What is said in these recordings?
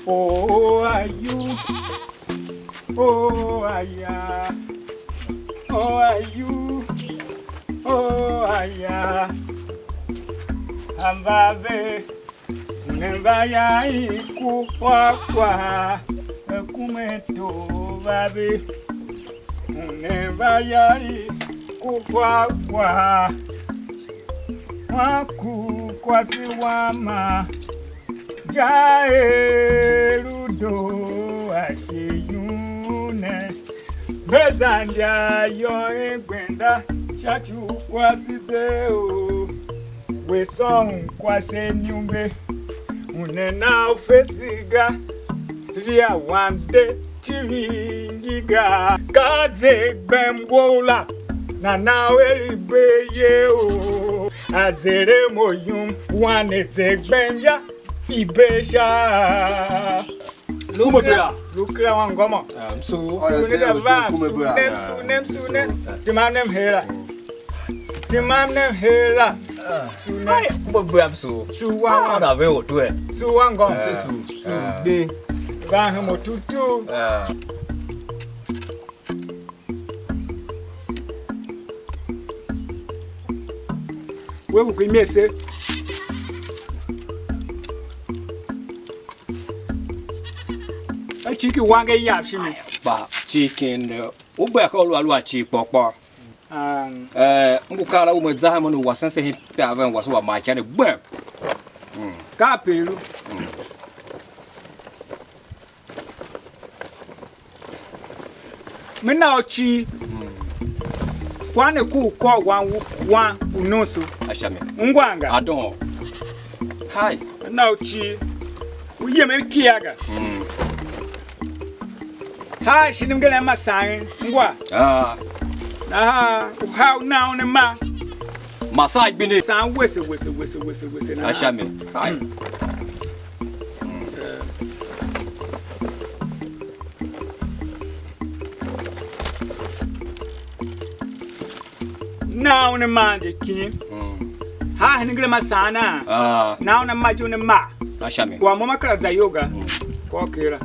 Oh, are you? Oh, yeah. Oh, are you? Oh, yeah. Ambabe, unemba ya iku kwa kumeto babe. Unemba ya iku kwa waku kwa siwama. Jaerudo ashiyune bezanja yo egwenda chachu kwasite o we song kwase nyumbe unena ofesiga ria wande chivingiga kaze gbembola na nawe beye o azere moyum wane te gbemya Ibesha Lukra wangoma so ne vam sunem Timam hera Sunai Bobam so Suwa na ve o to e Suwangom su de Van mo tutu We bu ku mese Chicken one get yap shimmy. Ba chicken ugba ka olu alu achi popo. Ngukala umo zaha no wasanse hit aven waso wa ma kya ne gbe. Ka pelu. Me na ochi. Kwane ku ko wan unoso. Ashame. Ngwanga. Adon. Hi. Na ochi. Uye me kiaga. Ha shinim gele ma sang ngwa how now ne ma Massage bini sang wese na Ashame hi now ne ma de kin ha shinim gele ma sana now ne ma ju ne ma Ashame kwa mama kala za yoga kwa kira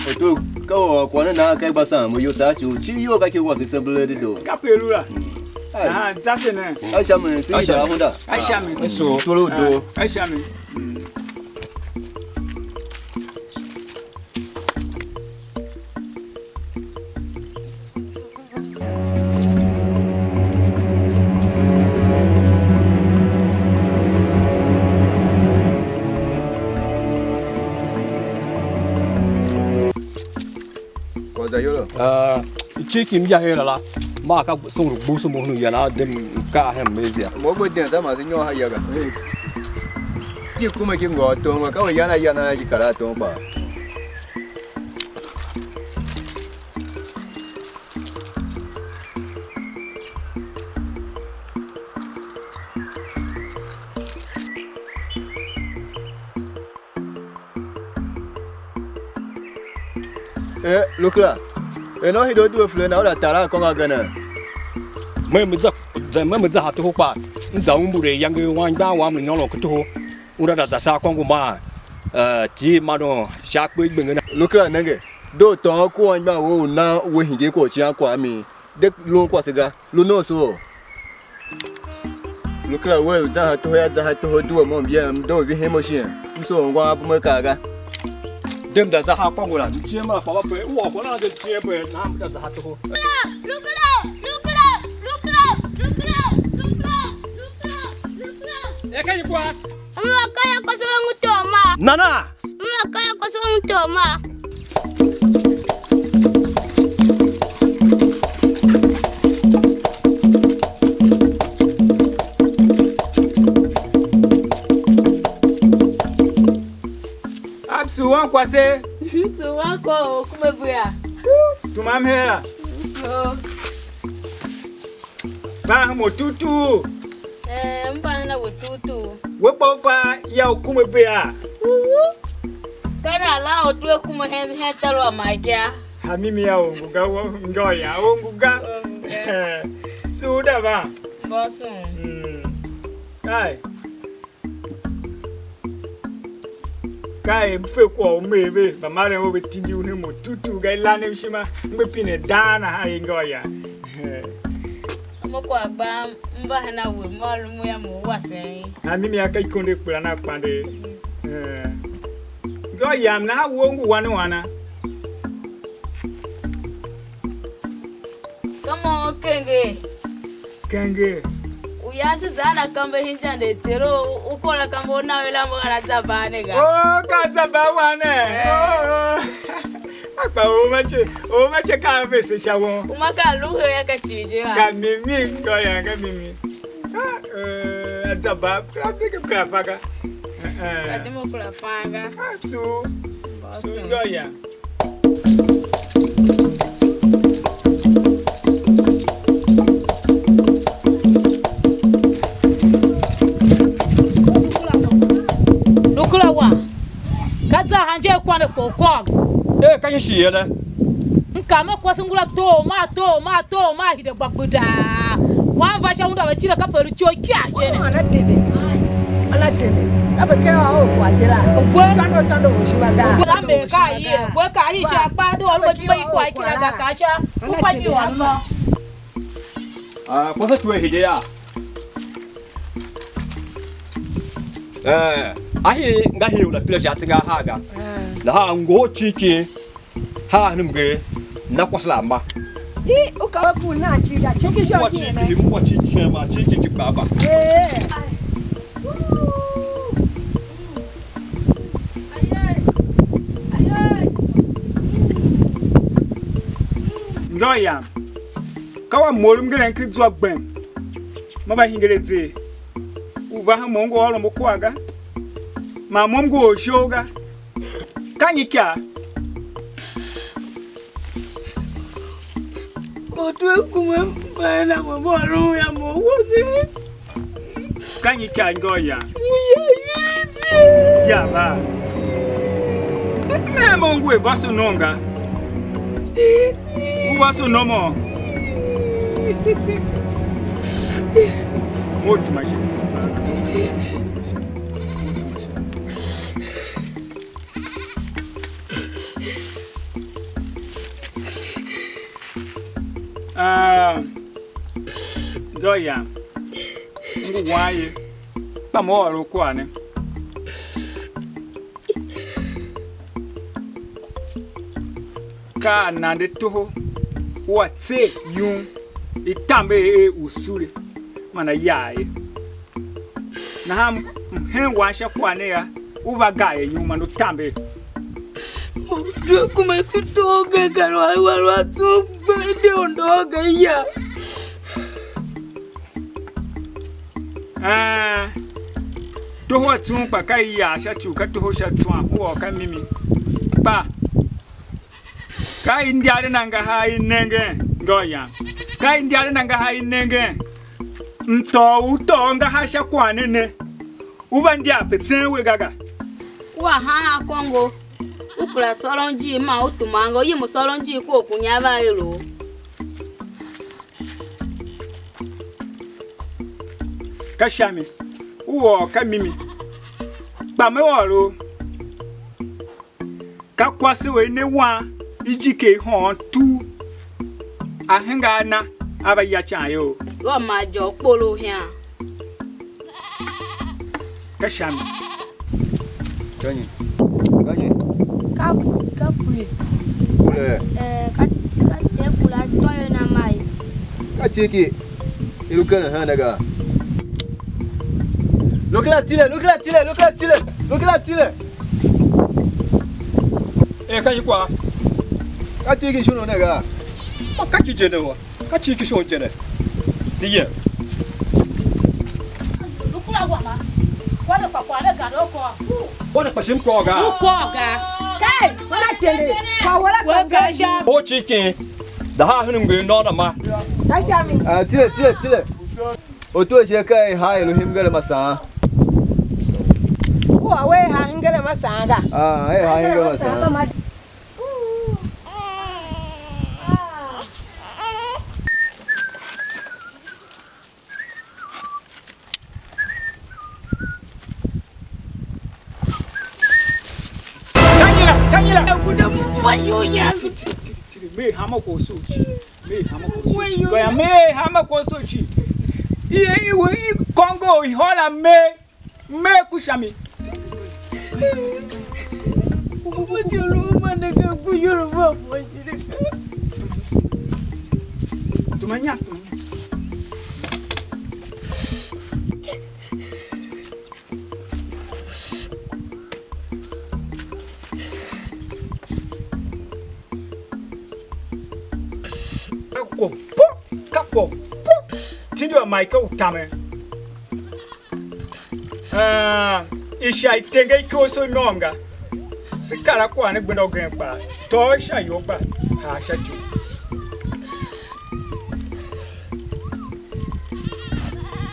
oto ko kwana na kai basa mo yo ta chu chi yo ka ke was temple de do ka pelu la za se ne aisha me si da honda aisha me so tolo do aisha me chicken ya hela la ma ka so bu so mo no ya la dem ka ha me dia mo go den sa ma se nyo ha ya ga ji kuma ki ngo to ma ka ya na ji kara to ba lukla no he do do fle na ora tara ko ga gana me za ha to pa nza umbu re yang wan ba wa mi no ko to ura da za sa ko ma ti ma no sha pe gbe na lukla nge do to ko wan ba wo na wo hinde ko chi akwa mi de lo kwa se ga lo no so lukla wo za ha to do mo bien do vi he mo shi so ngwa bu me ka ga dem da za ha ko la ti ma fa ba pe wo ko na de ti pe na mu da za ha to lukla e ka yikwa Makaya ko sa ngutoma nana Makaya ko sa ngutoma Absu wan kwase So wako kumebuya tumam hera So ba mo tutu mpana na wututu we pa ya kume be a Kare Kana lao tuwe kumhetalo magia. Hamimi ya onguga ngoya onguga. Suda ba. Boss. Kai mfe kwa umebe bamare wo betindi une motutu ga ilane mshima mbepine dana ha ngoya. Amoko agba mba hana we malumu ya mu wase. Hamimi aka ikonde kula na kwande. Ngoya na wongu wana. Kamo kenge. Uyasi zana kambe hinjande tero ukola kambo na wela mwana tabane ga. Oh kataba wane. Akpa o mache ka vese shawo. Umaka luho ya kachije ha. Ka mimi ngoya ka mimi. Azaba pra paga. Katimo kula panga. Su ngoya. Kaza hanje kwane kokog. Kan shi yele. Nkama kwasungula toma hide gbagbuda. Wan va sha unda batira ka pelu tio kiaje ne. Ala tele. Abeke wa o kwajira. Ogbo tando wo shiwaga. Ogbo me ka yi, ogbo ka yi sha pa do wo ti bai kwa kila ga ka sha. Ku fa ni wa no. Kwasa tuwe hide ya. Ahi ngahi ula pila jatinga haga. Na ha ngo chiki. Ha nimge na kwaslamba. Ukawa kuna chida. Cheki sho chiki mwa chiki ma chiki kibaba. Ngoya. Kawa molum gelen ki zogben. Maba hingeleze. Uva ha mongo walo mokwaga. Ma mongo oshoga. Kanyika. Otwe kumempana mwalu ya mwozi. Kanyika ngoya. Uyayiriti. Yaba. Me mongo e baso nonga. Ubaso nomo. Muito mais. Goya. Nguwaye. Pamoro kwane. Ka nande toho. Watse yun. Itambe usule. Mana yae. Na ham washa kwane ya. Uvagaye nyuma no tambe. Mdooter kumekutoga kalwa tu bende ondoga ya. Toho tumpa kai ya shachu ka toho shatwa ho ka mimi. Ba. Kai ndiale nanga hai nenge ngoya. Kai ndiale nanga hai nenge. Utonga hasha kwane ne. Uva ndia petsenwe gaga. Wa ha Kongo. Ukula solonji ma utumango yimu solonji ko kunyaba ero. Kashami. Uwo ka mimi. Ba me woro. Ka kwase we ne wa ijike hon tu. Ahenga na aba ya chayo. Go ma jo polo hia. Kashami. Kanye. Kapui. Kule. Kate kula toyo na mai. Kachiki. Ilukana hanaga. Look at Tile. Kan kwa. Kachiki shuno naga. Kaki jene wa. Kachiki shon jene. Siye. Lukula wama. Kwale kwa kwale gadoko. Wana pashim koga. Koga. Kai, wala tele. Kwa wala kwa Gasha. O chiki. Da ha nimge no na ma. Kashami. Tile. Oto je kai ha Elohim gale masa. Kwa we ha ngale masanga. Ah, hainga masanga. Tanyila. Kuda mwayo yangu. Me hama ko sochi. Kwa me hama ko sochi. Iye Congo ihola me kushami. Tumanya. Kapo. Tindu Michael Tame. Isha itenge ikoso nonga. Sikala kwa ne gbendo grenpa. Tosha yoba. Ha sha ju.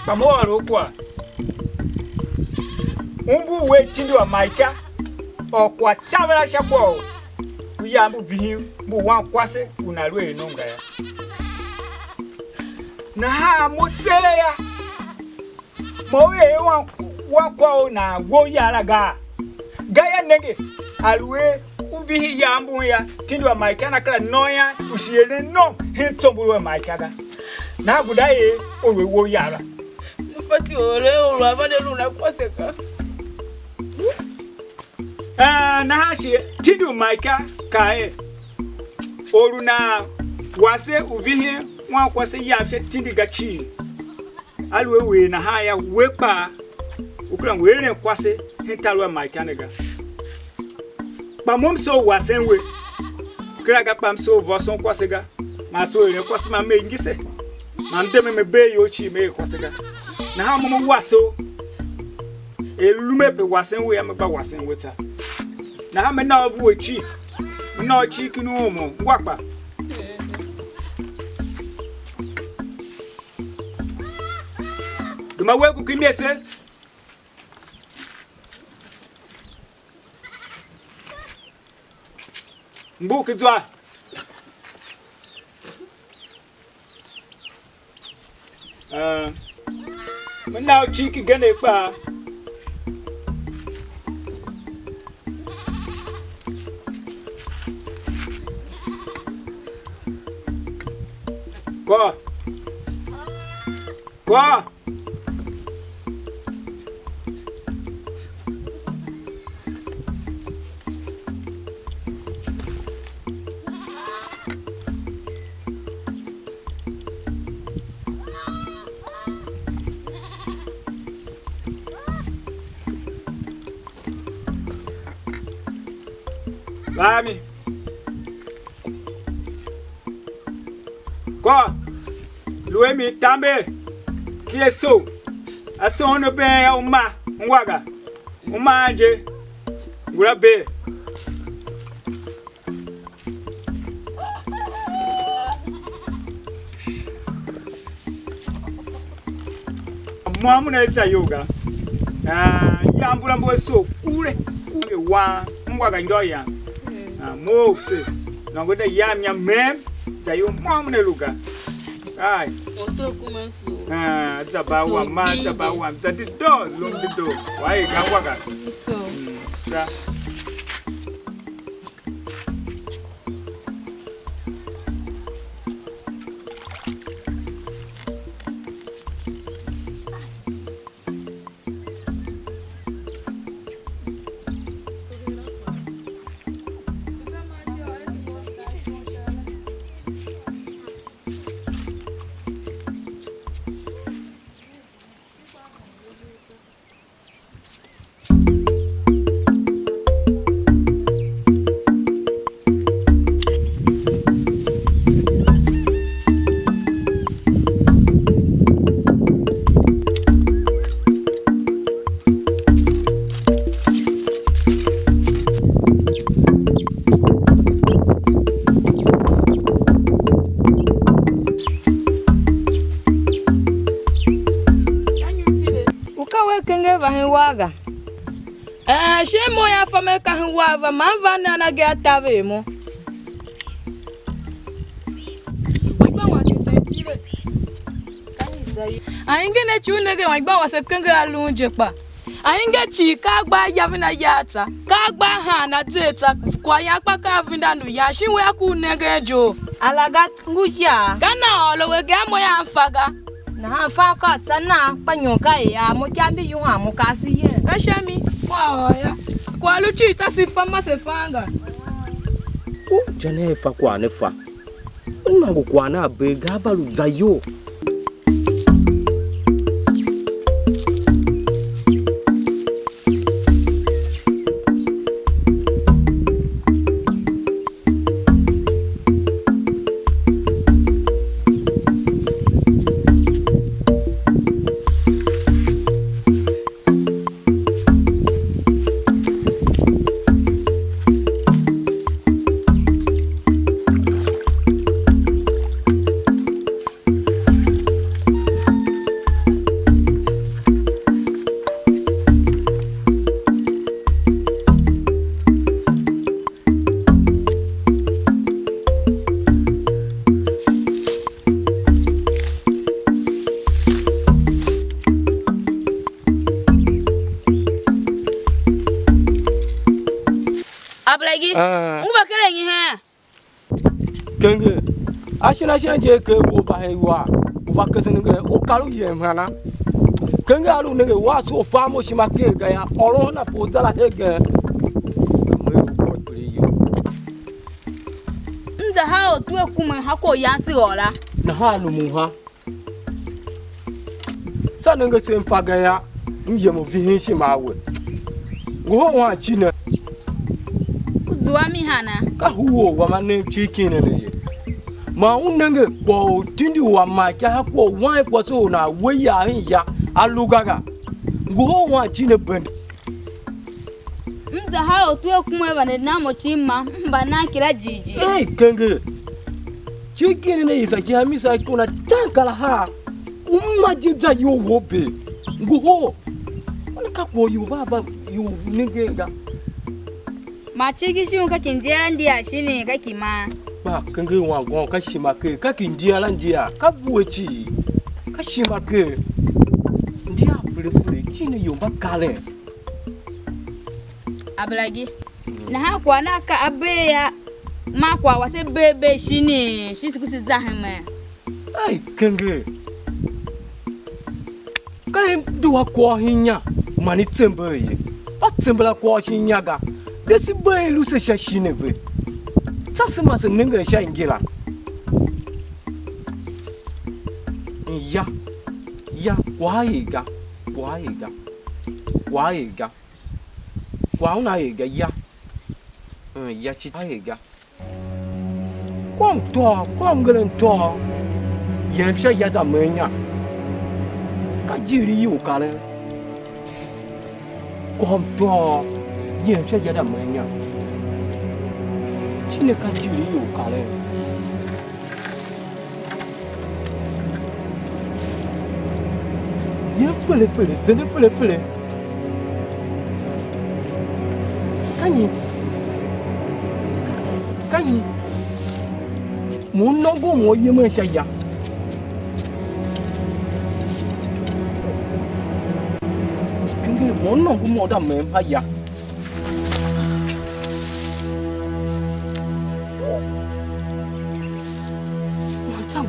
Pamo alo kwa. Umbu we tindu Michael. Okwa tabela sha kwa. Uyambu bihi mu wan kwase unalwe nonga ya. Na ha mutseya mowe wakwa na wo yala ga ya nenge alwe ubihi yambu ya tindu Michael na kala noya ushiyene no hintombulu Michael ga na gudaye owe wo yala Mufati ore abade luna kwaseka. Na ha shi tindu Michael kae oruna wase ubihi wan kwase ya fe tindi gachi alwe we na ha ya wepa ukura we ne kwase hintalwe maikanega pamom so wasen we kra ga pam so voson kwasega ma so ne kwase ma me ngise ma ndeme me be yo chi me kwasega na ha mom waso elume pe wasen we ya me ba wasen weta na ha me na ovu echi na ochi kinu mo ngwakpa Duma we kukimese Mbuki dwa Mna chiki gane pa Kwa Lami. Kwa Luemi tambe kieso asono be uma ngwaga umaje ngurabe Mwamuna eta yoga yambula mboso kule wa ngwaga ndoya mose nangode yamya mem tayo mwamuna luga ai Oto kumansu. Zabawa ma zabawa zadido lumdido wai gangwaga So. Da She moya fa me ka huwa man va na ga tave mo. Ba wa ke sentire. Ainge ne chune ge wa ba wa se kanga alunje pa. Ainge chi ka gba ya vina yata. Ka gba ha na teta kwa ya pa ka vinda nu ya shinwe aku nege jo. Alaga nguya. Kana olo we ga moya faga. Na fa ka tsana panyoka ya mo kyambi yu ha mo kasi ye. Ashami kwa ya. Kwa luchi ta si fama se fanga. Jane fa kwa ne fa. Unango kwa na be ga balu zayo. Ablagi. Nguba kele nyi ha. Kenge. Ashina je ke bo ba he wa. Wa kese nge o kalu ye mana. Kenge alu nge wa so fa mo shima ke ga ya. Oro na po zala he ge. Mo ko kuri yo. Nza ha o tu ekuma ha ko yansi ola. Na ha lu mu ha. Sa nge se mfa ga ya. Mye mo vi hin shi ma we. Go ho wa chi na. Duami hana. Ka huo wa mane chicken ne. Ma unenge ko tindi wa ma ka ko wan ko so na we ya hin ya alugaga. Go wa chi ne ben. Nza ha o tu ekuma ba ne na mo chima mba na kira jiji. Kenge. Chicken ne isa ki hamisa ko na tankala ha. Umma jiza yo wobe. Go. Wala ka ko yu baba yu nige ga. Ma chiki shi unka kindia ndia shini kakima. Ba kenge wa gon ka shima ke ka kindia la ndia ka buechi. Ka shima ke. Ndia fure chine yomba kale. Ablagi. Na ha kwa na ka abeya ma kwa wase bebe shini shisi kusiza heme. Kenge. Ka em duwa kwa hinya mani tembe ye. Ba tembela kwa hinya ga. Desi boy lu se shashine ve. Sasa masa ninga sha ingila. Ya kwaiga. Kwa una iga ya. Ya chi aiga. Kwa ngelen to. Yen sha ya da menya. Ka jiri yu kale. Kwa to. Yen sha ya da menya. Chine ka jiri yu kale. Yen fele, zene fele. Kanyi. Mon nongo mo yeme sha ya. Kanyi mon nongo mo da me pa ya.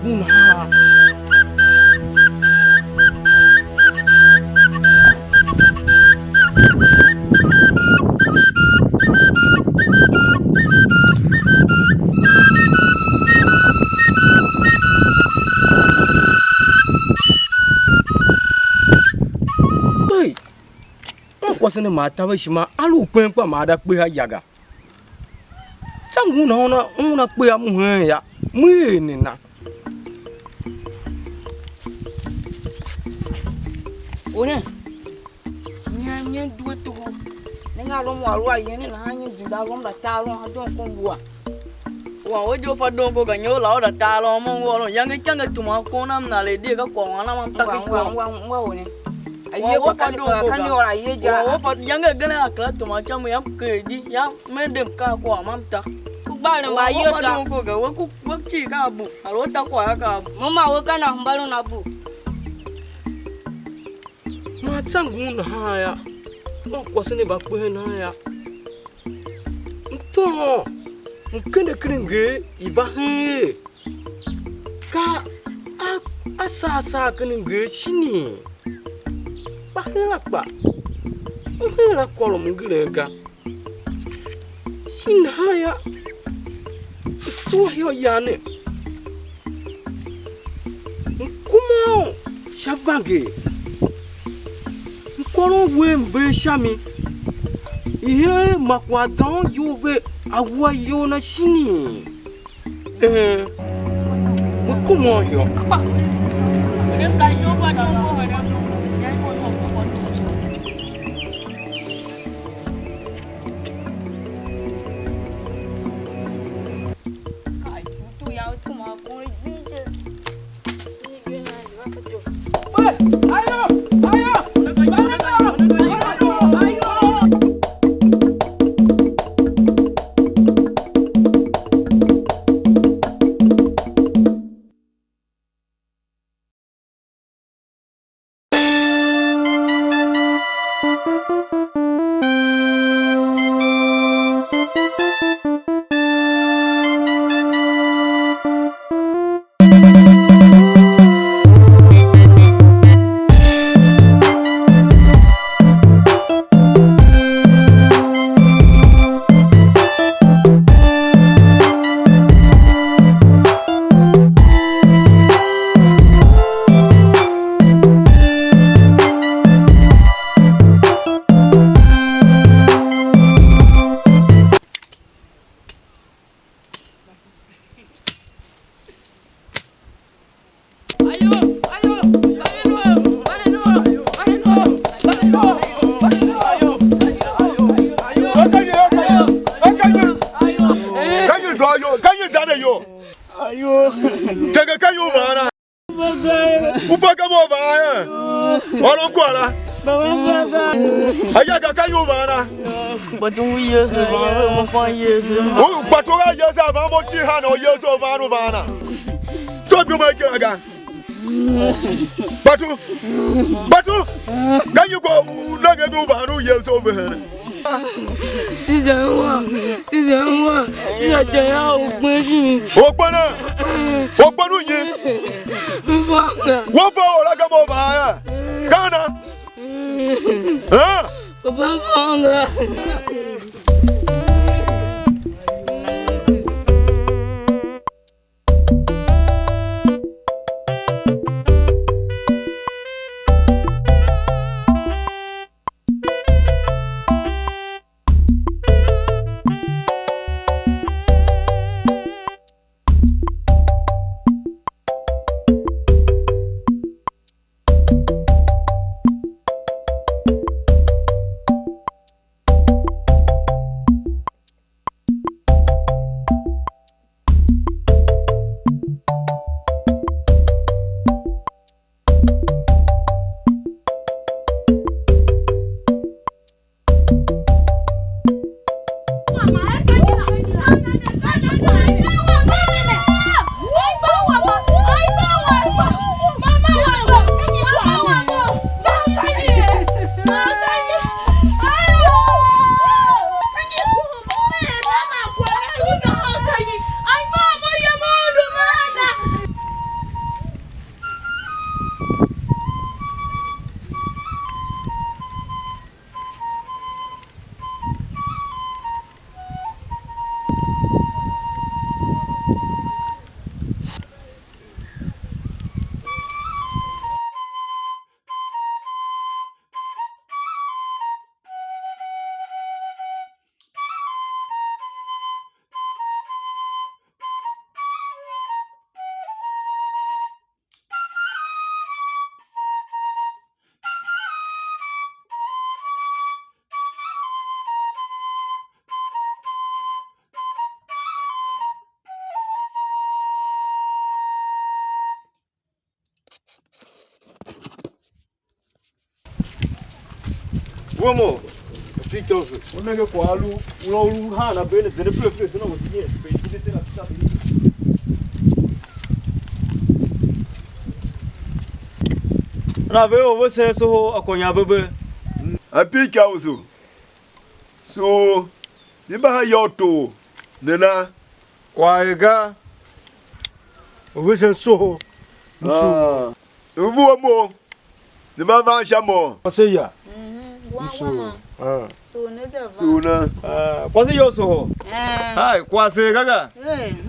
Guna. Hey, kwasene mata ba shima alu kwen kwa mada kwe ha yaga. Sangu na ona kwe ya mu ya. Mu ni na. One. Nya duwe to ho. Nga lo mo aru aye ni na hanyi jinda lo mba ta lo adon ko bua. Wa ojo fa don ko ganyo la oda ta lo mo wo lo yang kyanga tuma ko nam na le de ka ko wana man ta ki ko. Wa one. Aye ko fa kan yo ra ye ja. Wo fa yanga gana akla to ma chamu yam ke di ya mendem ka ko amamta. Ku ba na ba yo ta. Ko ga wo chi ka bu. Alo ta ko ya ka. Mama wo kana mbalo na bu. Ma tsangu na haya. No kwasene ba kwe na haya. Nto. Mkende kringe iba he. Ka asa kringe shini. Ba hela kwa. Hela kwa mungirega. Shin haya. So hiyo yane. Nkumo shavange. Nkoro we mve shami. Ihe makwazan yuve awa yo na shini. Nkumo yo. Nka jo ba do ko hara. Batu, can you go? Look at Ubaru years over here. Vamos. Fica os. O nega qualo, o hana bene, de repente não vou seguir. Pensei se na cidade. Rabe o você so akonya bebe. A pica uso. So, ni ba yoto. Nena. Kwaiga. O você so. Ah. Vamos. Ni ba van chamo. Você ya. Wama. Ah. Suna. Quase eu sou. Ai, quase gaga.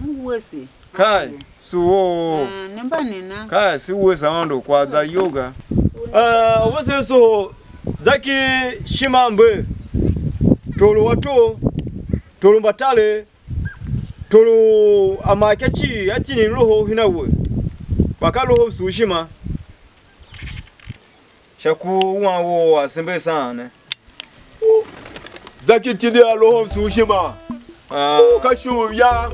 Mwese. Kai, suo. Nemba nena. Kai, si uweza ando kwaza yoga. Você so zaki shimambe. Tolo wato. Tolo batale. Tolo amakechi atini roho hinawe. Bakalo sushima. Shaku wanwo asembe sana. Zaki tide alo sushima. Kashu ya.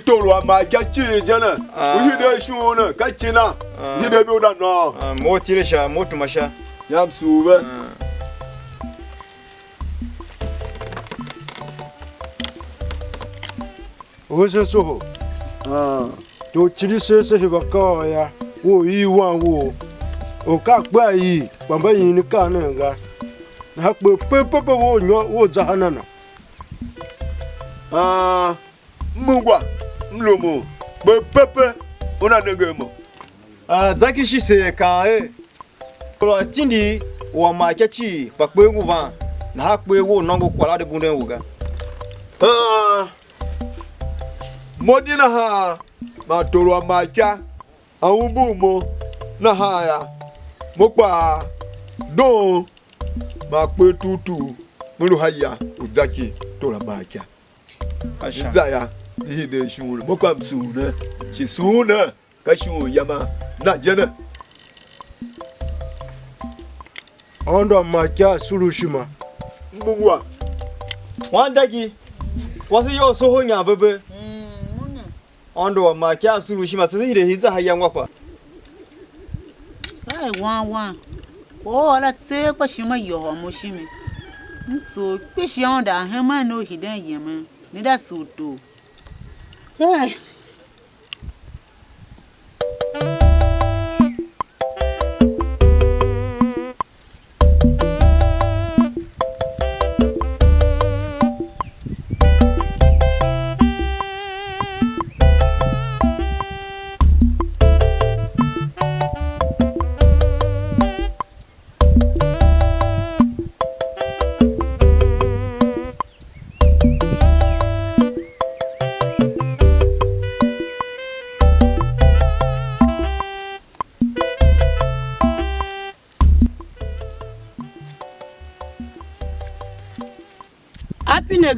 Tolo amakechi jana. Uhide shuna kachina. Hide biuda no. Motiresha motumasha. Yamsuwe. Você so. To chiri se hibaka ya. Wo yi wan wo. O ka gba yi, bamba yi ni ka na ga. Ha pe wo nyo wo zahanana. Mugwa, mlomo, pepe, ona degemo. Zaki shise ka Kolo tindi wa makechi pakwe nguva na hakwe wo nongo kwala de bunde wuga. Modina ha matolo wa makia awubumo na haya. Mokpa do makwe tutu mulu haya uzaki tola makia. Zaya hide shuru mokwa msuna chisuna kashu yama na jana. Ondo makia sulushima. Mugwa. Wandagi. Wasi yo soho nya bebe. Ondo makia sulushima sisi hide hiza haya ngwapa. Ai wan. Ko la tse kwa shima yo moshimi. Nso kwishi onda hema no hidan yema. Ni da suto. Ai.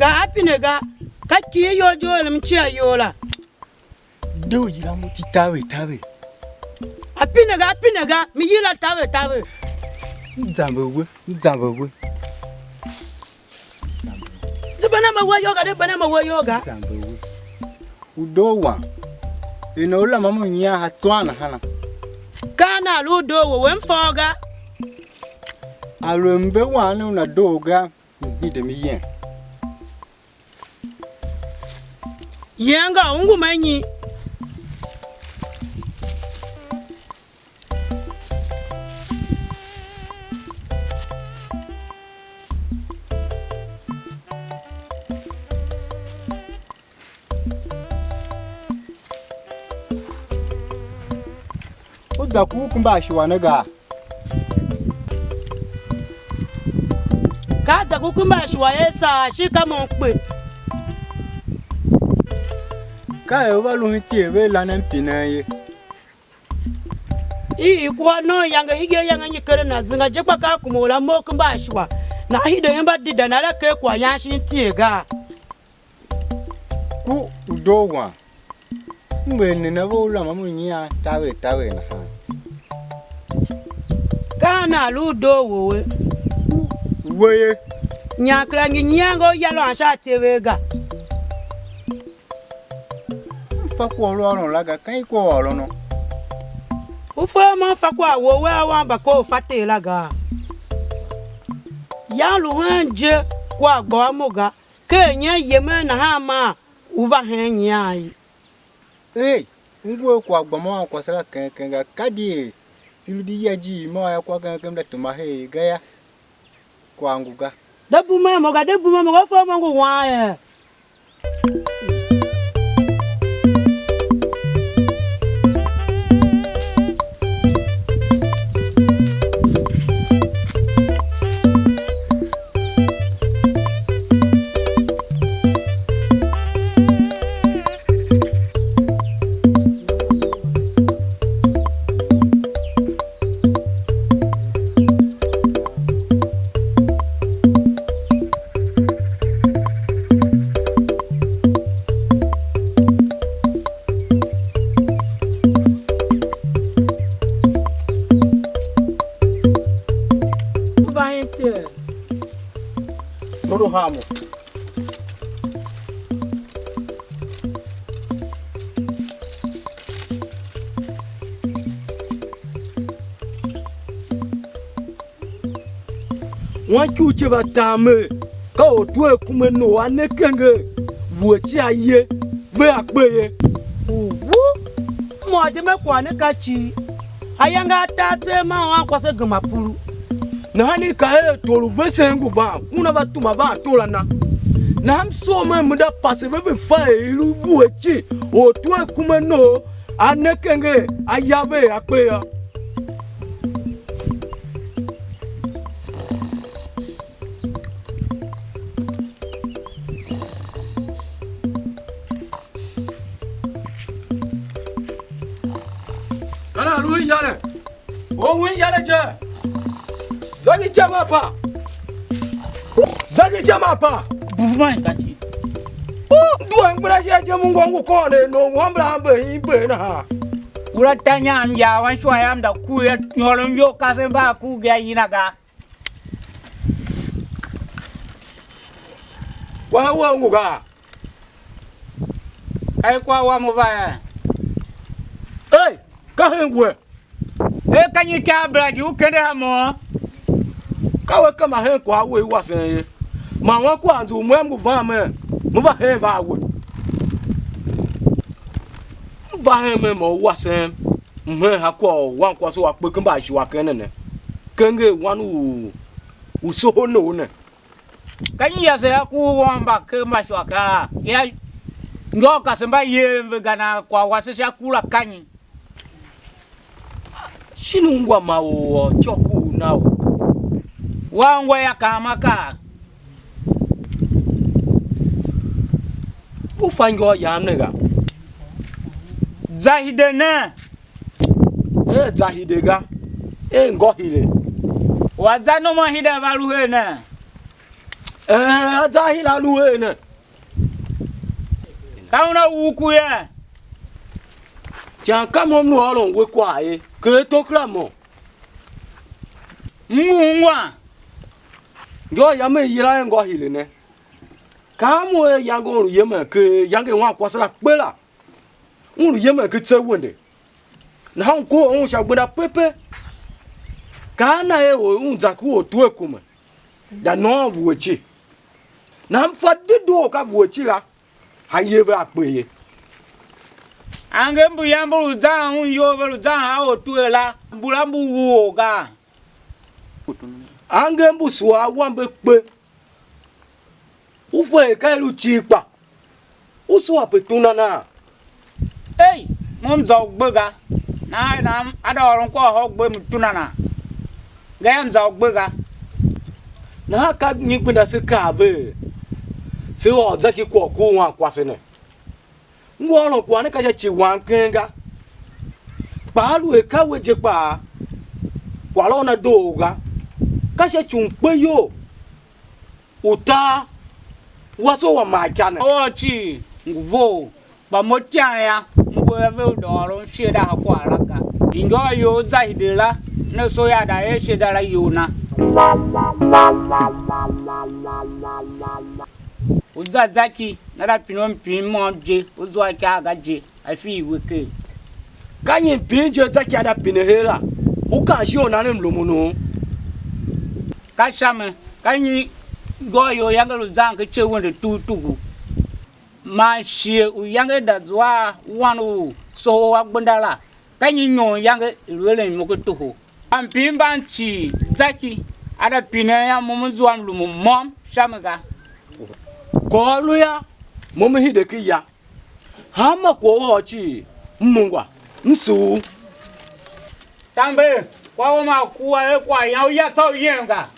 Apinega, kaki yo jola mchia yola. Do yira muti tawe. Apinega, mi yila tawe. Nzambe we. De banama wa yoga. Nzambe we. Udowa. Inola mamu nya hatwana hana. Kana ludo wo wemfoga. Alombe wanu na doga mbide miyen. Yenga ungu manyi. Uza kukumba shiwanaga. Kaza kukumba shiwaesa shika monkwe. Ka eva luhiti eve lanen pinaye. Kwa no yanga nyikere na zinga jekwa ka kumola mokumba shiwa. Na hido yamba dida na la ke kwa yanshi tiega. Ku udowa. Mbene na vola mamu nya tawe na ha. Kana ludo wowe. Weye. Nyakra nyango yalo ansha tewega. Fakwa lo laga kai ko lo no. Ufo ma fakwa wo we wamba ko fatela ga. ya lu hanje kwa gba moga ke nya yeme na ha ma uva henya ai ngwe kwa gbamo kwa sala kenga kadi siludi yaji mo ya kwa kenga tuma he gaya kwa nguga debu me moga fo mangu wa ye hamo wan chuche batame ka otwe kumeno anekenge vuochi aye be akpeye mo aje me kwa ne kachi ayanga tate ma wa kwase gmapuru na hani ka tolu besengu ba kuna batuma ba tolana na hamso ma muda passe be fa ilu vuochi otwe kumeno anekenge ayabe akpeya yare o win yare je zagi jama pa buvan kati duan gbara je mungu ko ne no wambra be ibe na ura tanya am ya wan shwa yam da ku ya nyolon yo kase ba ku ga yinaga wa nguga ai kwa wa mu va ka hengwe kanyi ka braji ukende hamo kawe kama he kwa we wasen ma wa kwa nzu mu va me mu va he va we va he me mo wasen me ha kwa wan kwa so wa pe kan ba shi wa kan ne kenge wanu uso no ne kanyi ya se ku wamba ke mashwaka ya ngoka semba ye mvegana kwa wasisha kula kanyi shinungwa mawo choku nao wangwa ya kamaka ufango ya nega zahidena zahidega ngohile wazano mahida valuhena zahila luhena kauna uku ya janka momno alon we kwae ke tokramo ngwa yo yame yira ngohile ne kamo yango yeme ke yange wa kwasala pela unu yeme ke tsewende na hanko on shagbeda pepe kana o unza ku otu ekuma da no vuochi na mfadido ka vuochi la hayeve akpeye ange mbu yambulu za yo velu za ha otuela mbulambu woga ange mbu swa wambe pe ufe ka lu chipa uswa petuna na mom za ogbega na adorun ko ho gbe mutuna na ga za ogbega na ka nyigbenda se ka be se o zaki ko ku wa kwasene ngwolo kwa ne ka chi wan kenga palu e ka weje pa kwa lo na doga ka se chumpe yo uta waso wa machana chi nguvo ba motia ya ngweve doro sheda kwa laka ingo yo zahidela ne so ya da ye sheda la yona uzazaki nada pinom pimoje uzwa ka gaje afi weke kanyi pinje zaki ada pinehera uka shi ona ne mlomuno ka shame ka ni go yo yang lu zang ke che won de tu ma shie u yang da zwa wanu so wa gbandala ka ni nyo yang lu le mo ko tu ho am pin ban chi zaki ada pina ya mo zuam lu mom shame ga ko lu ya mo mi hide ki ya ha ma ko wo chi mungwa nsu Timbir kwa wo ma ku a kwa ya ya tao yin ga